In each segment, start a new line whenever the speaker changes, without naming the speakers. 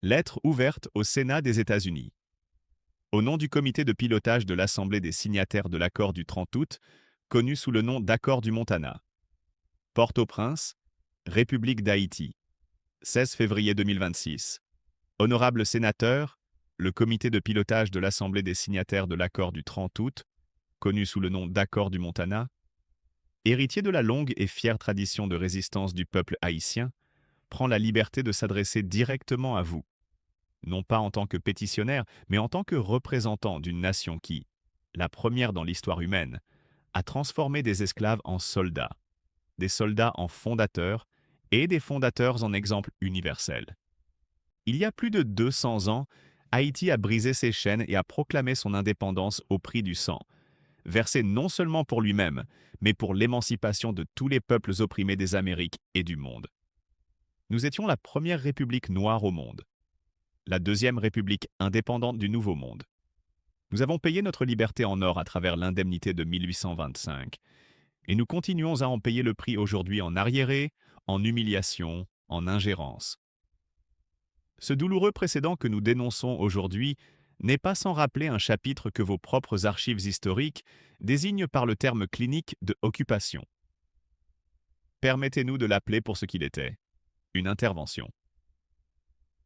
Lettre ouverte au Sénat des États-Unis. Au nom du comité de pilotage de l'Assemblée des signataires de l'accord du 30 août, connu sous le nom d'Accord du Montana. Port-au-Prince, République d'Haïti. 16 février 2026. Honorables sénateurs, le comité de pilotage de l'Assemblée des signataires de l'accord du 30 août, connu sous le nom d'Accord du Montana, héritier de la longue et fière tradition de résistance du peuple haïtien, prend la liberté de s'adresser directement à vous, non pas en tant que pétitionnaire, mais en tant que représentant d'une nation qui, la première dans l'histoire humaine, a transformé des esclaves en soldats, des soldats en fondateurs et des fondateurs en exemples universels. Il y a plus de 200 ans, Haïti a brisé ses chaînes et a proclamé son indépendance au prix du sang, versé non seulement pour lui-même, mais pour l'émancipation de tous les peuples opprimés des Amériques et du monde. Nous étions la première république noire au monde, la deuxième république indépendante du Nouveau Monde. Nous avons payé notre liberté en or à travers l'indemnité de 1825, et nous continuons à en payer le prix aujourd'hui en arriérés, en humiliation, en ingérence. Ce douloureux précédent que nous dénonçons aujourd'hui n'est pas sans rappeler un chapitre que vos propres archives historiques désignent par le terme clinique de occupation. Permettez-nous de l'appeler pour ce qu'il était, une intervention.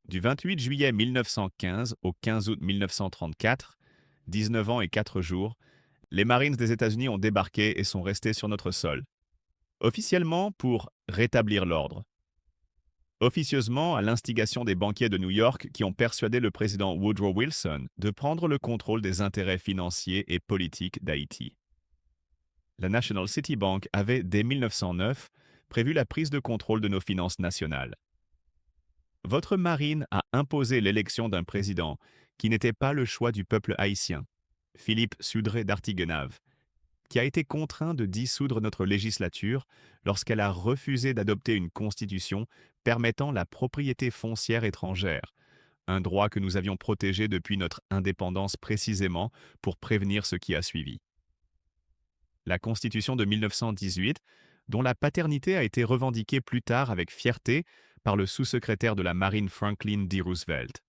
Du 28 juillet 1915 au 15 août 1934, 19 ans et 4 jours, les Marines des États-Unis ont débarqué et sont restés sur notre sol. Officiellement pour rétablir l'ordre. Officieusement à l'instigation des banquiers de New York qui ont persuadé le président Woodrow Wilson de prendre le contrôle des intérêts financiers et politiques d'Haïti. La National City Bank avait, dès 1909, prévu la prise de contrôle de nos finances nationales. Votre marine a imposé l'élection d'un président qui n'était pas le choix du peuple haïtien, Philippe Sudré d'Artigenave, qui a été contraint de dissoudre notre législature lorsqu'elle a refusé d'adopter une constitution permettant la propriété foncière étrangère, un droit que nous avions protégé depuis notre indépendance précisément pour prévenir ce qui a suivi. La Constitution de 1918, dont la paternité a été revendiquée plus tard avec fierté par le sous-secrétaire de la Marine Franklin D. Roosevelt.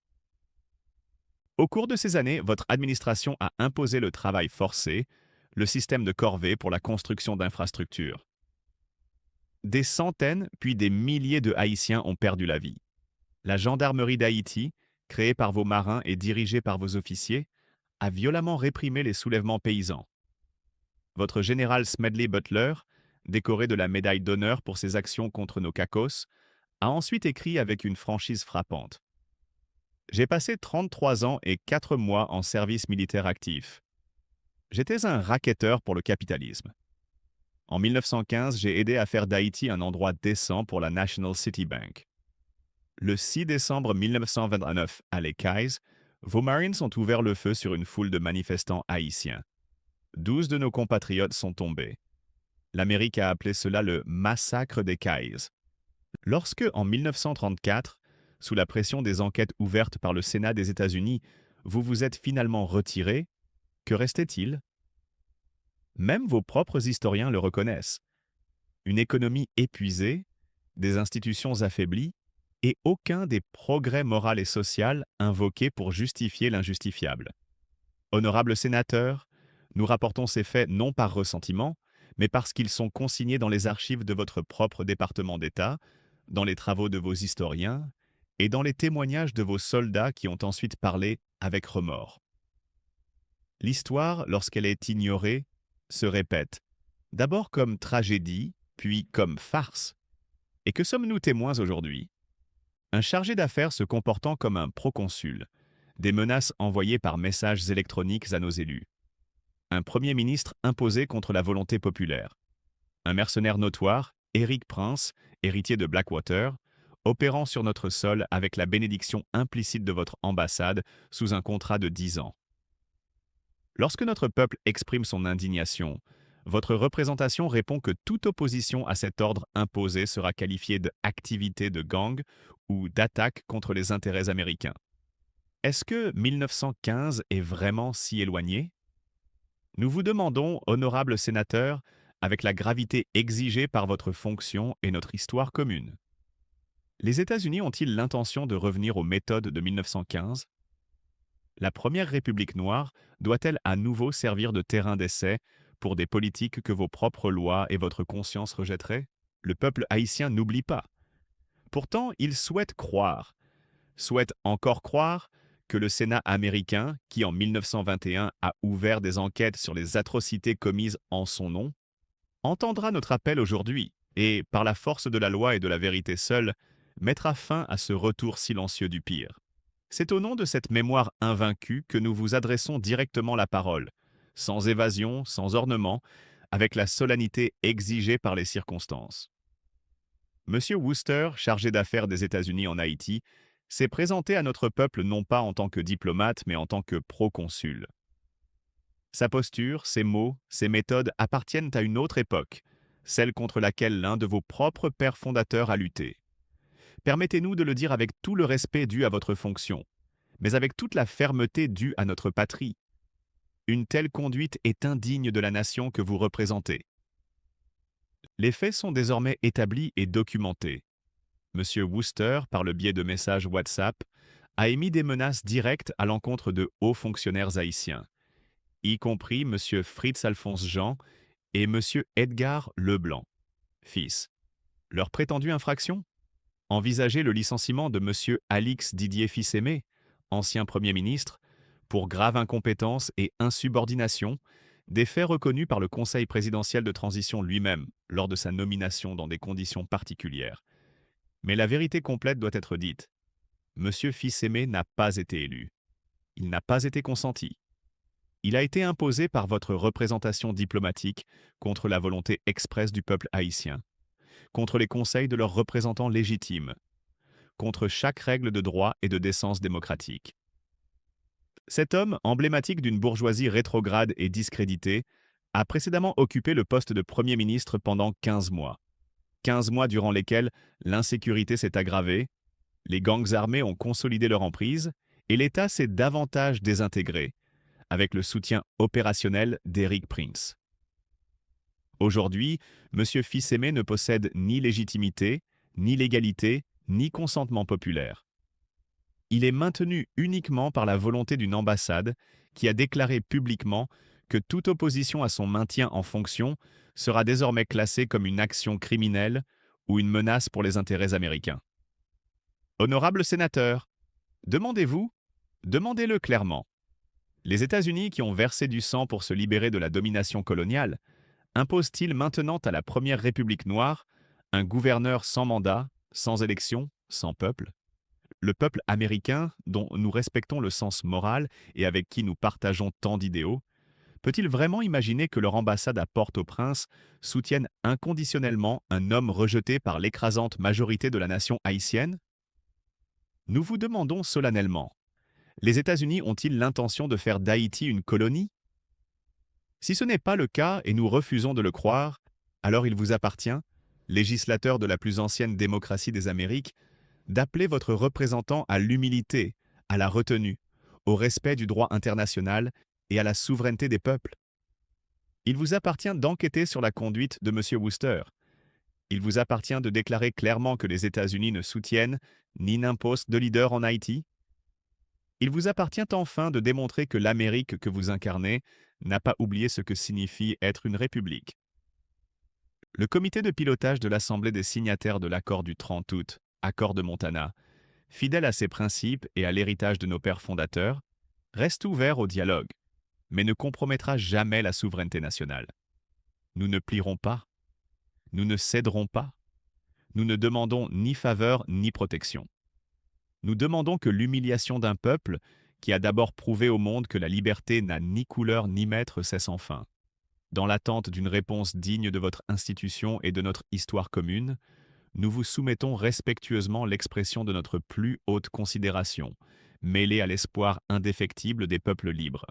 Au cours de ces années, votre administration a imposé le travail forcé, le système de corvée pour la construction d'infrastructures. Des centaines, puis des milliers de Haïtiens ont perdu la vie. La gendarmerie d'Haïti, créée par vos marins et dirigée par vos officiers, a violemment réprimé les soulèvements paysans. Votre général Smedley Butler, décoré de la médaille d'honneur pour ses actions contre nos cacos, a ensuite écrit avec une franchise frappante. J'ai passé 33 ans et 4 mois en service militaire actif. J'étais un racketteur pour le capitalisme. En 1915, j'ai aidé à faire d'Haïti un endroit décent pour la National City Bank. Le 6 décembre 1929, à Les Cayes, vos Marines ont ouvert le feu sur une foule de manifestants haïtiens. 12 de nos compatriotes sont tombés. L'Amérique a appelé cela le massacre des Cayes. Lorsque, en 1934, sous la pression des enquêtes ouvertes par le Sénat des États-Unis, vous vous êtes finalement retiré, que restait-il? Même vos propres historiens le reconnaissent. Une économie épuisée, des institutions affaiblies et aucun des progrès moral et social invoqués pour justifier l'injustifiable. Honorables sénateurs, nous rapportons ces faits non par ressentiment, mais parce qu'ils sont consignés dans les archives de votre propre département d'État, dans les travaux de vos historiens et dans les témoignages de vos soldats qui ont ensuite parlé avec remords. L'histoire, lorsqu'elle est ignorée, se répète, d'abord comme tragédie, puis comme farce. Et que sommes-nous témoins aujourd'hui? Un chargé d'affaires se comportant comme un proconsul, des menaces envoyées par messages électroniques à nos élus. Un premier ministre imposé contre la volonté populaire. Un mercenaire notoire, Éric Prince, héritier de Blackwater, opérant sur notre sol avec la bénédiction implicite de votre ambassade sous un contrat de 10 ans. Lorsque notre peuple exprime son indignation, votre représentation répond que toute opposition à cet ordre imposé sera qualifiée d'activité de gang ou d'attaque contre les intérêts américains. Est-ce que 1915 est vraiment si éloigné? Nous vous demandons, honorables sénateurs, avec la gravité exigée par votre fonction et notre histoire commune. Les États-Unis ont-ils l'intention de revenir aux méthodes de 1915? La première République noire doit-elle à nouveau servir de terrain d'essai pour des politiques que vos propres lois et votre conscience rejetteraient? Le peuple haïtien n'oublie pas. Pourtant, il souhaite encore croire que le Sénat américain, qui en 1921 a ouvert des enquêtes sur les atrocités commises en son nom, entendra notre appel aujourd'hui et, par la force de la loi et de la vérité seule, mettra fin à ce retour silencieux du pire. C'est au nom de cette mémoire invaincue que nous vous adressons directement la parole, sans évasion, sans ornement, avec la solennité exigée par les circonstances. Monsieur Wooster, chargé d'affaires des États-Unis en Haïti, s'est présenté à notre peuple non pas en tant que diplomate, mais en tant que proconsul. Sa posture, ses mots, ses méthodes appartiennent à une autre époque, celle contre laquelle l'un de vos propres pères fondateurs a lutté. Permettez-nous de le dire avec tout le respect dû à votre fonction, mais avec toute la fermeté due à notre patrie. Une telle conduite est indigne de la nation que vous représentez. Les faits sont désormais établis et documentés. Monsieur Wooster, par le biais de messages WhatsApp, a émis des menaces directes à l'encontre de hauts fonctionnaires haïtiens, y compris Monsieur Fritz-Alphonse Jean et Monsieur Edgar Leblanc, fils. Leur prétendue infraction? Envisager le licenciement de Monsieur Alix Didier Fils-Aimé, ancien Premier ministre, pour grave incompétence et insubordination, des faits reconnus par le Conseil présidentiel de transition lui-même lors de sa nomination dans des conditions particulières. Mais la vérité complète doit être dite. Monsieur Fils-Aimé n'a pas été élu. Il n'a pas été consenti. Il a été imposé par votre représentation diplomatique contre la volonté expresse du peuple haïtien, contre les conseils de leurs représentants légitimes, contre chaque règle de droit et de décence démocratique. Cet homme, emblématique d'une bourgeoisie rétrograde et discréditée, a précédemment occupé le poste de Premier ministre pendant 15 mois. 15 mois durant lesquels l'insécurité s'est aggravée, les gangs armés ont consolidé leur emprise et l'État s'est davantage désintégré, avec le soutien opérationnel d'Eric Prince. Aujourd'hui, M. Fils-Aimé ne possède ni légitimité, ni légalité, ni consentement populaire. Il est maintenu uniquement par la volonté d'une ambassade qui a déclaré publiquement que toute opposition à son maintien en fonction sera désormais classée comme une action criminelle ou une menace pour les intérêts américains. Honorable sénateur, demandez-le clairement. Les États-Unis, qui ont versé du sang pour se libérer de la domination coloniale, imposent-ils maintenant à la première République noire un gouverneur sans mandat, sans élection, sans peuple? Le peuple américain, dont nous respectons le sens moral et avec qui nous partageons tant d'idéaux, peut-il vraiment imaginer que leur ambassade à Port-au-Prince soutienne inconditionnellement un homme rejeté par l'écrasante majorité de la nation haïtienne? Nous vous demandons solennellement, les États-Unis ont-ils l'intention de faire d'Haïti une colonie? Si ce n'est pas le cas et nous refusons de le croire, alors il vous appartient, législateur de la plus ancienne démocratie des Amériques, d'appeler votre représentant à l'humilité, à la retenue, au respect du droit international et à la souveraineté des peuples. Il vous appartient d'enquêter sur la conduite de M. Wooster. Il vous appartient de déclarer clairement que les États-Unis ne soutiennent ni n'imposent de leader en Haïti. Il vous appartient enfin de démontrer que l'Amérique que vous incarnez n'a pas oublié ce que signifie être une république. Le comité de pilotage de l'Assemblée des signataires de l'accord du 30 août, accord de Montana, fidèle à ses principes et à l'héritage de nos pères fondateurs, reste ouvert au dialogue, mais ne compromettra jamais la souveraineté nationale. Nous ne plierons pas, nous ne céderons pas, nous ne demandons ni faveur ni protection. Nous demandons que l'humiliation d'un peuple qui a d'abord prouvé au monde que la liberté n'a ni couleur ni maître cesse enfin. Dans l'attente d'une réponse digne de votre institution et de notre histoire commune, nous vous soumettons respectueusement l'expression de notre plus haute considération, mêlée à l'espoir indéfectible des peuples libres.